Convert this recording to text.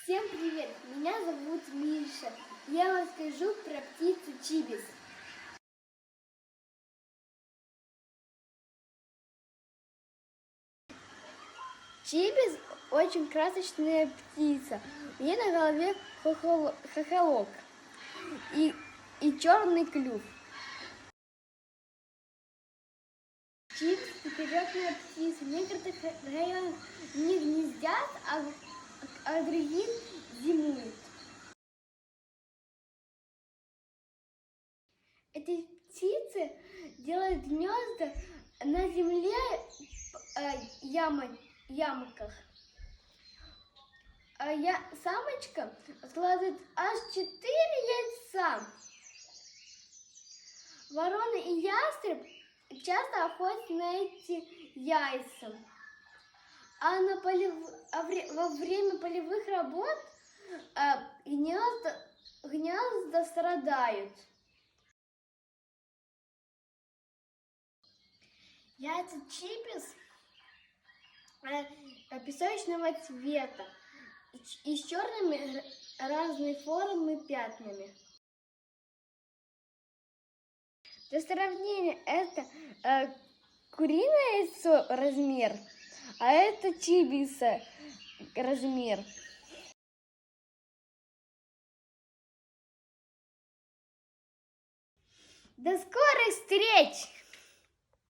Всем привет! Меня зовут Миша. Я вам расскажу про птицу чибис. Чибис очень красочная птица. У нее на голове хохолок и черный клюв. Чибис перелетная птица. В некоторых районах не гнездят, а других зимуют. Эти птицы делают гнезда на земле, ямках. Самочка складывает аж 4 яйца. Ворона и ястреб часто охотятся на эти яйца. Во время полевых работ гнезда страдают. Яйца чибис песочного цвета и с черными разной формы пятнами. Для сравнения, это куриное яйцо размер, а это чибиса размер. До скорых встреч!